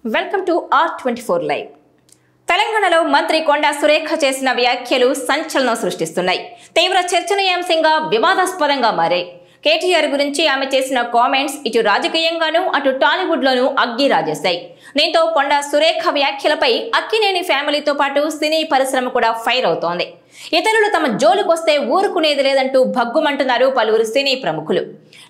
Welcome to R24 live. తెలంగాణలో మంత్రి కొండా సురేఖ చేసిన వ్యాఖ్యలు సంచలనం సృష్టిస్తున్నాయి. తీవ్ర చర్చనీయాంశంగా వివాదాస్పదంగా మారాయి. కేటీఆర్ గురించి ఆమె చేసిన కామెంట్స్ ఇటు రాజకీయంగానూ అటు టాలీవుడ్లోనూ అగ్గి రాజేశాయి. దీంతో కొండా సురేఖ వ్యాఖ్యలపై అక్కినేని ఫ్యామిలీతో పాటు సినీ పరిశ్రమ కూడా ఫైర్ అవుతోంది. ఇతరులు తమ జోలికొస్తే ఊరుకునేది లేదంటూ భగ్గుమంటున్నారు పలువురు సినీ ప్రముఖులు.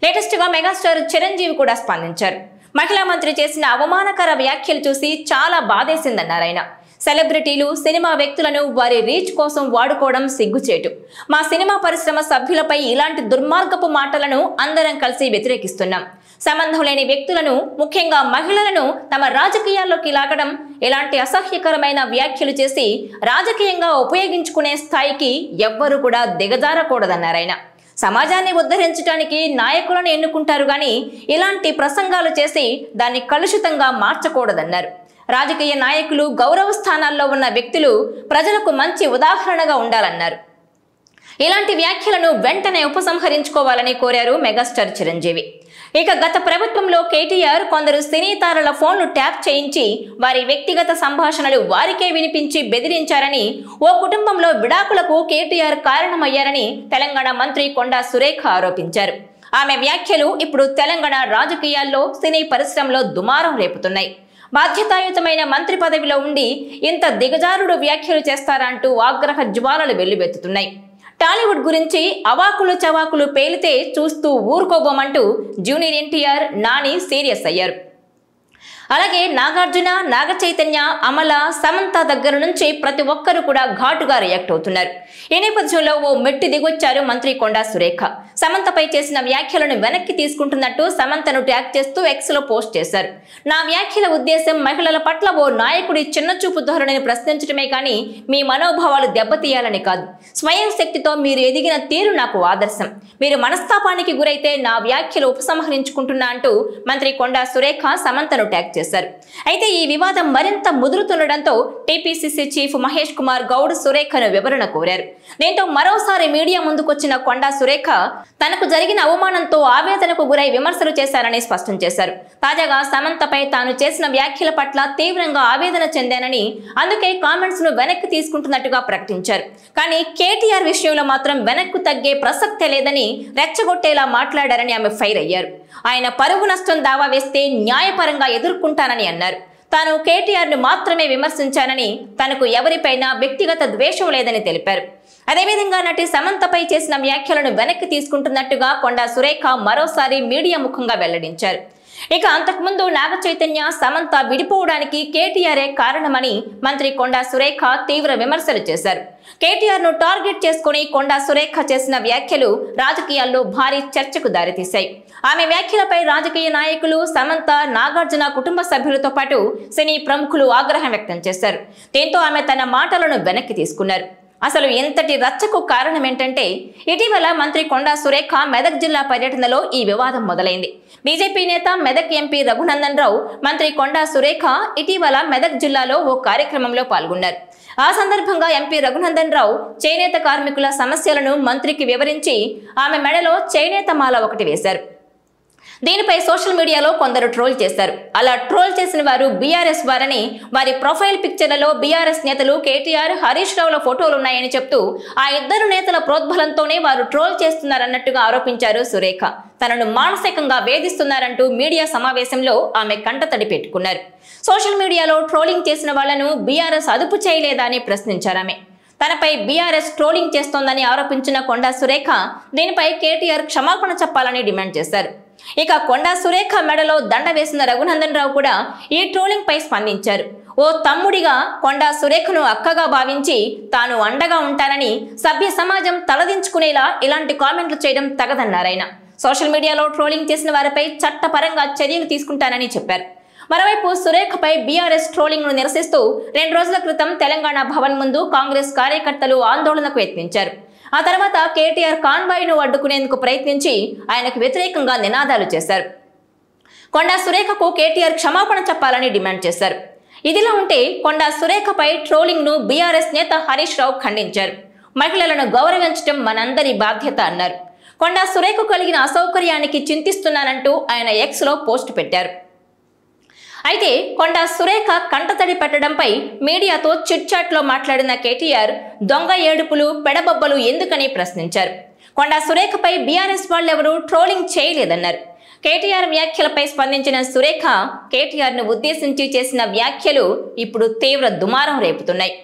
లేటెస్ట్ గా మెగాస్టార్ చిరంజీవి కూడా స్పందించారు. మహిళా మంత్రి చేసిన అవమానకర వ్యాఖ్యలు చూసి చాలా బాధేసిందన్నారు ఆయన. సెలబ్రిటీలు, సినిమా వ్యక్తులను వారి రీచ్ కోసం వాడుకోవడం సిగ్గుచేటు. మా సినిమా పరిశ్రమ సభ్యులపై ఇలాంటి దుర్మార్గపు మాటలను అందరం కలిసి వ్యతిరేకిస్తున్నాం. సంబంధం లేని వ్యక్తులను, ముఖ్యంగా మహిళలను తమ రాజకీయాల్లోకి లాగడం, ఇలాంటి అసహ్యకరమైన వ్యాఖ్యలు చేసి రాజకీయంగా ఉపయోగించుకునే స్థాయికి ఎవ్వరూ కూడా దిగజారకూడదన్నారాయన. సమాజాన్ని ఉద్ధరించడానికి నాయకులను ఎన్నుకుంటారు గాని ఇలాంటి ప్రసంగాలు చేసి దాన్ని కలుషితంగా మార్చకూడదన్నారు. రాజకీయ నాయకులు, గౌరవ స్థానాల్లో ఉన్న వ్యక్తులు ప్రజలకు మంచి ఉదాహరణగా ఉండాలన్నారు. ఇలాంటి వ్యాఖ్యలను వెంటనే ఉపసంహరించుకోవాలని కోరారు మెగాస్టార్ చిరంజీవి. ఇక గత ప్రభుత్వంలో కేటీఆర్ కొందరు సినీ తారల ఫోన్లు ట్యాప్ చేయించి వారి వ్యక్తిగత సంభాషణలు వారికే వినిపించి బెదిరించారని, ఓ కుటుంబంలో విడాకులకు కేటీఆర్ కారణమయ్యారని తెలంగాణ మంత్రి కొండా సురేఖ ఆరోపించారు. ఆమె వ్యాఖ్యలు ఇప్పుడు తెలంగాణ రాజకీయాల్లో, సినీ పరిశ్రమలో దుమారం రేపుతున్నాయి. బాధ్యతాయుతమైన మంత్రి పదవిలో ఉండి ఇంత దిగజారుడు వ్యాఖ్యలు చేస్తారంటూ ఆగ్రహ జ్వాలలు వెల్లువెత్తుతున్నాయి. టాలీవుడ్ గురించి అవాకులు చవాకులు పేలితే చూస్తూ ఊరుకోబోమంటూ జూనియర్ ఎన్టీఆర్, నాని సీరియస్ అయ్యారు. అలాగే నాగార్జున, నాగ చైతన్య, అమల, సమంత దగ్గర నుంచి ప్రతి ఒక్కరూ కూడా ఘాటుగా రియాక్ట్ అవుతున్నారు. ఈ నేపథ్యంలో ఓ మెట్టి దిగొచ్చారు మంత్రి కొండా సురేఖ. సమంతపై చేసిన వ్యాఖ్యలను వెనక్కి తీసుకుంటున్నట్టు సమంతను ట్యాగ్ చేస్తూ ఎక్స్ లో పోస్ట్ చేశారు. నా వ్యాఖ్యల ఉద్దేశం మహిళల పట్ల ఓ నాయకుడి చిన్నచూపు ధోరణిని ప్రశ్నించడమే కానీ మీ మనోభావాలు దెబ్బతీయాలని కాదు. స్వయం శక్తితో మీరు ఎదిగిన తీరు నాకు ఆదర్శం. మీరు మనస్తాపానికి గురైతే నా వ్యాఖ్యలు ఉపసంహరించుకుంటున్నా అంటూ మంత్రి కొండా సురేఖ సమంతను ట్యాగ్ చేశారు. అయితే ఈ వివాదం మరింత ముదురుతుండటంతో టీపీసీసీ చీఫ్ మహేష్ కుమార్ గౌడ్ సురేఖను వివరణ కోరారు. దీంతో మరోసారి మీడియా ముందుకొచ్చిన కొండా సురేఖ తనకు జరిగిన అవమానంతో ఆవేదనకు గురై విమర్శలు చేశారని స్పష్టం చేశారు. తాజాగా సమంతపై తాను చేసిన వ్యాఖ్యల పట్ల తీవ్రంగా ఆవేదన చెందానని, అందుకే కామెంట్స్ ను వెనక్కి తీసుకుంటున్నట్టుగా ప్రకటించారు. కానీ కేటీఆర్ విషయంలో మాత్రం వెనక్కు తగ్గే ప్రసక్తే లేదని రెచ్చగొట్టేలా మాట్లాడారని ఆమె ఫైర్ అయ్యారు. ఆయన పరువు నష్టం దావా వేస్తే న్యాయపరంగా ఎదుర్కొంటానని అన్నారు. తాను కేటీఆర్ ను మాత్రమే విమర్శించానని, తనకు ఎవరిపైనా వ్యక్తిగత ద్వేషం లేదని తెలిపారు. అదేవిధంగా నటి సమంతపై చేసిన వ్యాఖ్యలను వెనక్కి తీసుకుంటున్నట్టుగా కొండా సురేఖ మరోసారి మీడియా ముఖంగా వెల్లడించారు. ఇక అంతకుముందు నాగ చైతన్య, సమంత విడిపోవడానికి కేటీఆరే కారణమని మంత్రి కొండా సురేఖ తీవ్ర విమర్శలు చేశారు. కేటీఆర్ ను టార్గెట్ చేసుకుని కొండా సురేఖ చేసిన వ్యాఖ్యలు రాజకీయాల్లో భారీ చర్చకు దారితీశాయి. ఆమె వ్యాఖ్యలపై రాజకీయ నాయకులు, సమంత, నాగార్జున కుటుంబ సభ్యులతో పాటు సినీ ప్రముఖులు ఆగ్రహం వ్యక్తం చేశారు. దీంతో ఆమె తన మాటలను వెనక్కి తీసుకున్నారు. అసలు ఎంతటి రచ్చకు కారణం ఏంటంటే, ఇటీవల మంత్రి కొండా సురేఖ మెదక్ జిల్లా పర్యటనలో ఈ వివాదం మొదలైంది. బీజేపీ నేత, మెదక్ ఎంపీ రఘునందన్ రావు మంత్రి కొండా సురేఖ ఇటీవల మెదక్ జిల్లాలో ఓ కార్యక్రమంలో పాల్గొన్నారు. ఆ సందర్భంగా ఎంపీ రఘునందన్ రావు చేనేత కార్మికుల సమస్యలను మంత్రికి వివరించి ఆమె మెడలో చేనేత మాల ఒకటి వేశారు. దీనిపై సోషల్ మీడియాలో కొందరు ట్రోల్ చేశారు. అలా ట్రోల్ చేసిన వారు బీఆర్ఎస్ వారని, వారి ప్రొఫైల్ పిక్చర్లలో బీఆర్ఎస్ నేతలు కేటీఆర్, హరీష్ రావుల ఫోటోలున్నాయని చెప్తూ ఆ ఇద్దరు నేతల ప్రోద్బలంతోనే వారు ట్రోల్ చేస్తున్నారన్నట్టుగా ఆరోపించారు సురేఖ. తనను మానసికంగా వేధిస్తున్నారంటూ మీడియా సమావేశంలో ఆమె కంటతడి పెట్టుకున్నారు. సోషల్ మీడియాలో ట్రోలింగ్ చేసిన వాళ్లను బీఆర్ఎస్ అదుపు చేయలేదా అని ప్రశ్నించారామె. తనపై బీఆర్ఎస్ ట్రోలింగ్ చేస్తోందని ఆరోపించిన కొండా సురేఖ దీనిపై కేటీఆర్ క్షమాపణ చెప్పాలని డిమాండ్ చేశారు. ఇక కొండా సురేఖ మెడలో దండ వేసిన రఘునందన్ రావు కూడా ఈ ట్రోలింగ్ పై స్పందించారు. ఓ తమ్ముడిగా కొండా సురేఖను అక్కగా భావించి తాను అండగా ఉంటానని, సభ్య సమాజం తలదించుకునేలా ఇలాంటి కామెంట్లు చేయడం తగదన్నారాయన. సోషల్ మీడియాలో ట్రోలింగ్ చేసిన వారిపై చట్టపరంగా చర్యలు తీసుకుంటానని చెప్పారు. మరోవైపు సురేఖపై బీఆర్ఎస్ ట్రోలింగ్ ను నిరసిస్తూ 2 రోజుల క్రితం తెలంగాణ భవన్ ముందు కాంగ్రెస్ కార్యకర్తలు ఆందోళనకు యత్నించారు. ఆ తర్వాత కేటీఆర్ కాన్వాయ్ ను అడ్డుకునేందుకు ప్రయత్నించి ఆయనకు వ్యతిరేకంగా నినాదాలు చేశారు. కొండా సురేఖకు కేటీఆర్ క్షమాపణ చెప్పాలని డిమాండ్ చేశారు. ఇదిలా ఉంటే కొండా సురేఖపై ట్రోలింగ్ ను బీఆర్ఎస్ నేత హరీష్ రావు ఖండించారు. మహిళలను గౌరవించడం మనందరి బాధ్యత అన్నారు. కొండా సురేఖకు కలిగిన అసౌకర్యానికి చింతిస్తున్నానంటూ ఆయన ఎక్స్ లో పోస్ట్ పెట్టారు. అయితే కొండా సురేఖ కంటతడి పెట్టడంపై మీడియాతో చిట్చాట్లో మాట్లాడిన కేటీఆర్ దొంగ ఏడుపులు పెడబొబ్బలు ఎందుకని ప్రశ్నించారు. కొండా సురేఖపై బీఆర్ఎస్ వాళ్ళెవరూ ట్రోలింగ్ చేయలేదన్నారు. కేటీఆర్ వ్యాఖ్యలపై స్పందించిన సురేఖ కేటీఆర్ను ఉద్దేశించి చేసిన వ్యాఖ్యలు ఇప్పుడు తీవ్ర దుమారం రేపుతున్నాయి.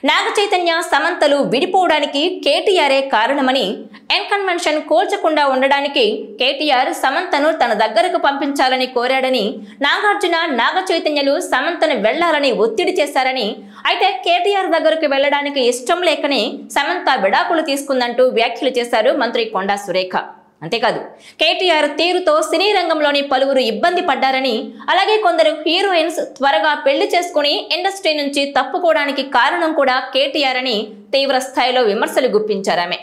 నాగ చైతన్య సమంతలు విడిపోవడానికి కేటీఆరే కారణమని, ఎన్కన్వెన్షన్ కోల్చకుండా ఉండడానికి కేటీఆర్ సమంతను తన దగ్గరకు పంపించాలని కోరాడని, నాగార్జున నాగ చైతన్యలు సమంతను వెళ్లాలని ఒత్తిడి చేశారని, అయితే కేటీఆర్ దగ్గరకు వెళ్లడానికి ఇష్టం లేకనే సమంత విడాకులు తీసుకుందంటూ వ్యాఖ్యలు చేశారు మంత్రి కొండా సురేఖ. అంతేకాదు కేటీఆర్ తీరుతో సినీ రంగంలోని పలువురు ఇబ్బంది పడ్డారని, అలాగే కొందరు హీరోయిన్స్ త్వరగా పెళ్లి చేసుకుని ఇండస్ట్రీ నుంచి తప్పుకోవడానికి కారణం కూడా కేటీఆర్ అని తీవ్ర స్థాయిలో విమర్శలు గుప్పించారామె.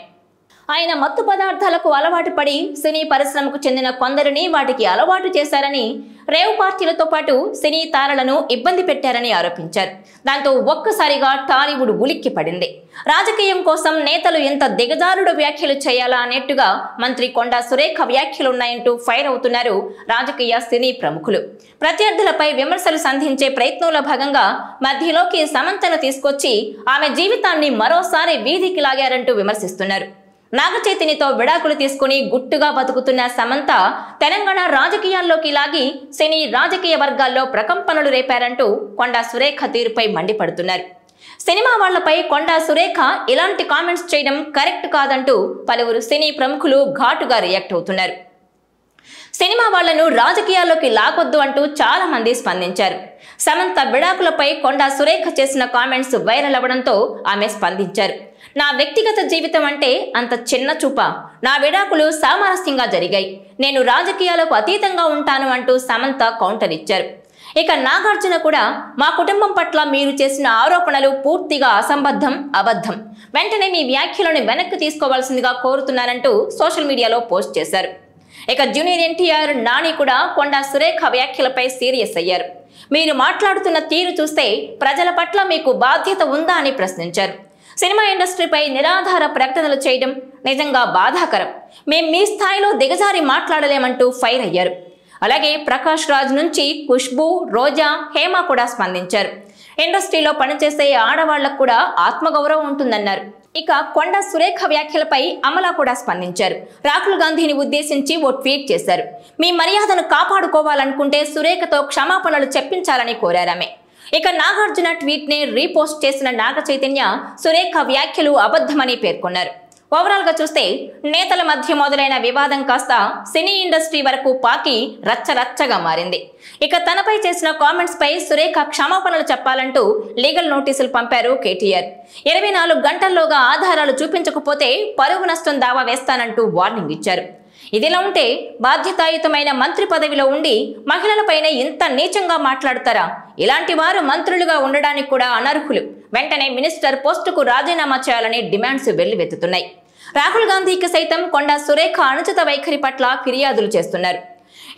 ఆయన మత్తు పదార్థాలకు అలవాటు పడి సినీ పరిశ్రమకు చెందిన కొందరిని వాటికి అలవాటు చేశారని, రేవ్ పార్టీలతో పాటు సినీ తారలను ఇబ్బంది పెట్టారని ఆరోపించారు. దాంతో ఒక్కసారిగా టాలీవుడ్ ఉలిక్కి పడింది. రాజకీయం కోసం నేతలు ఎంత దిగజారుడు వ్యాఖ్యలు చేయాలా అన్నట్టుగా మంత్రి కొండా సురేఖ వ్యాఖ్యలున్నాయంటూ ఫైర్ అవుతున్నారు రాజకీయ సినీ ప్రముఖులు. ప్రత్యర్థులపై విమర్శలు సంధించే ప్రయత్నంలో భాగంగా మధ్యలోకి సమంతను తీసుకొచ్చి ఆమె జీవితాన్ని మరోసారి వీధికి లాగారంటూ విమర్శిస్తున్నారు. నాగ చైతన్యతో విడాకులు తీసుకుని గుట్టుగా బతుకుతున్న సమంత తెలంగాణ రాజకీయాల్లోకి లాగి సినీ రాజకీయ వర్గాల్లో ప్రకంపనలు రేపారంటూ కొండా సురేఖ తీరుపై మండిపడుతున్నారు. సినిమా వాళ్లపై కొండా సురేఖ ఇలాంటి కామెంట్స్ చేయడం కరెక్ట్ కాదంటూ పలువురు సినీ ప్రముఖులు ఘాటుగా రియాక్ట్ అవుతున్నారు. సినిమా వాళ్లను రాజకీయాల్లోకి లాగొద్దు అంటూ చాలా మంది స్పందించారు. సమంత విడాకులపై కొండా సురేఖ చేసిన కామెంట్స్ వైరల్ అవ్వడంతో ఆమె స్పందించారు. నా వ్యక్తిగత జీవితం అంటే అంత చిన్న చూప, నా విడాకులు సామరస్యంగా జరిగాయి, నేను రాజకీయాలకు అతీతంగా ఉంటాను అంటూ సమంత కౌంటర్ ఇచ్చారు. ఇక నాగార్జున కూడా మా కుటుంబం పట్ల మీరు చేసిన ఆరోపణలు పూర్తిగా అసంబద్ధం, అబద్ధం, వెంటనే మీ వ్యాఖ్యలను వెనక్కి తీసుకోవాల్సిందిగా కోరుతున్నారంటూ సోషల్ మీడియాలో పోస్ట్ చేశారు. ఇక జూనియర్ ఎన్టీఆర్, నాని కూడా కొండా సురేఖ వ్యాఖ్యలపై సీరియస్ అయ్యారు. మీరు మాట్లాడుతున్న తీరు చూస్తే ప్రజల పట్ల మీకు బాధ్యత ఉందా అని ప్రశ్నించారు. సినిమా ఇండస్ట్రీపై నిరాధార ప్రకటనలు చేయడం నిజంగా బాధాకరం, మేం మీ స్థాయిలో దిగజారి మాట్లాడలేమంటూ ఫైర్ అయ్యారు. అలాగే ప్రకాష్ రాజ్ నుంచి ఖుష్బూ, రోజా, హేమ కూడా స్పందించారు. ఇండస్ట్రీలో పనిచేసే ఆడవాళ్లకు కూడా ఆత్మగౌరవం ఉంటుందన్నారు. ఇక కొండా సురేఖ వ్యాఖ్యలపై అమల కూడా స్పందించారు. రాహుల్ గాంధీని ఉద్దేశించి ఓ ట్వీట్ చేశారు. మీ మర్యాదను కాపాడుకోవాలనుకుంటే సురేఖతో క్షమాపణలు చెప్పించాలని కోరారామె. ఇక నాగార్జున ట్వీట్ ని రీపోస్ట్ చేసిన నాగ చైతన్య సురేఖ వ్యాఖ్యలు అబద్ధమని పేర్కొన్నారు. ఓవరాల్ గా చూస్తే నేతల మధ్య మొదలైన వివాదం కాస్త సినీ ఇండస్ట్రీ వరకు పాకి రచ్చరచ్చగా మారింది. ఇక తనపై చేసిన కామెంట్స్ పై సురేఖ క్షమాపణలు చెప్పాలంటూ లీగల్ నోటీసులు పంపారు కేటీఆర్. 24 గంటల్లోగా ఆధారాలు చూపించకపోతే పరువు నష్టం దావా వేస్తానంటూ వార్నింగ్ ఇచ్చారు. ఇదిలా ఉంటే బాధ్యతాయుతమైన మంత్రి పదవిలో ఉండి మహిళలపైనే ఇంత నీచంగా మాట్లాడతారా? ఇలాంటి వారు మంత్రులుగా ఉండడానికి కూడా అనర్హులు, వెంటనే మినిస్టర్ పోస్టుకు రాజీనామా చేయాలని డిమాండ్స్ వెల్లువెత్తుతున్నాయి. రాహుల్ గాంధీకి సైతం కొండా సురేఖ అనుచిత వైఖరి పట్ల ఫిర్యాదులు చేస్తున్నారు.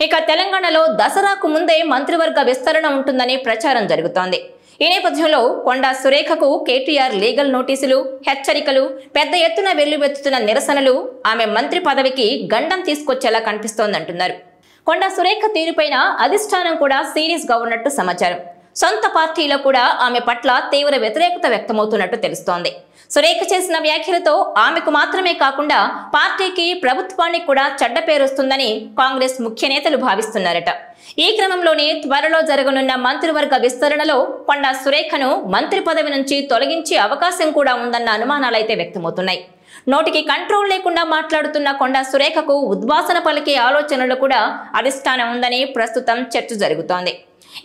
ఇక తెలంగాణలో దసరాకు ముందే మంత్రివర్గ విస్తరణ ఉంటుందని ప్రచారం జరుగుతోంది. ఈ నేపథ్యంలో కొండా సురేఖకు కేటీఆర్ లీగల్ నోటీసులు, హెచ్చరికలు, పెద్ద ఎత్తున వెల్లువెత్తుతున్న నిరసనలు ఆమె మంత్రి పదవికి గండం తీసుకొచ్చేలా కనిపిస్తోందంటున్నారు. కొండా సురేఖ తీరుపైన అధిష్టానం కూడా సీరియస్ గా ఉన్నట్టు సమాచారం. సొంత పార్టీలో కూడా ఆమె పట్ల తీవ్ర వ్యతిరేకత వ్యక్తమవుతున్నట్టు తెలుస్తోంది. సురేఖ చేసిన వ్యాఖ్యలతో ఆమెకు మాత్రమే కాకుండా పార్టీకి, ప్రభుత్వానికి కూడా చెడ్డ పేరు వస్తుందని కాంగ్రెస్ ముఖ్య నేతలు భావిస్తున్నారట. ఈ క్రమంలోనే త్వరలో జరగనున్న మంత్రివర్గ విస్తరణలో కొండా సురేఖను మంత్రి పదవి నుంచి తొలగించే అవకాశం కూడా ఉందన్న అనుమానాలైతే వ్యక్తమవుతున్నాయి. నోటికి కంట్రోల్ లేకుండా మాట్లాడుతున్న కొండా సురేఖకు ఉద్వాసన పలికే ఆలోచనలు కూడా అధిష్టానం ఉందని ప్రస్తుతం చర్చ జరుగుతోంది.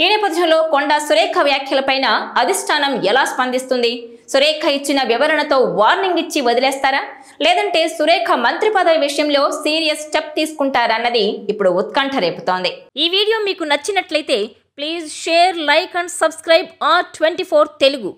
ఈ నేపథ్యంలో కొండా సురేఖ వ్యాఖ్యలపైన అధిష్టానం ఎలా స్పందిస్తుంది? సురేఖ ఇచ్చిన వివరణతో వార్నింగ్ ఇచ్చి వదిలేస్తారా, లేదంటే సురేఖ మంత్రి పదవి విషయంలో సీరియస్ స్టెప్ తీసుకుంటారన్నది ఇప్పుడు ఉత్కంఠ రేపుతోంది. ఈ వీడియో మీకు నచ్చినట్లయితే please share, like and subscribe R24 Telugu.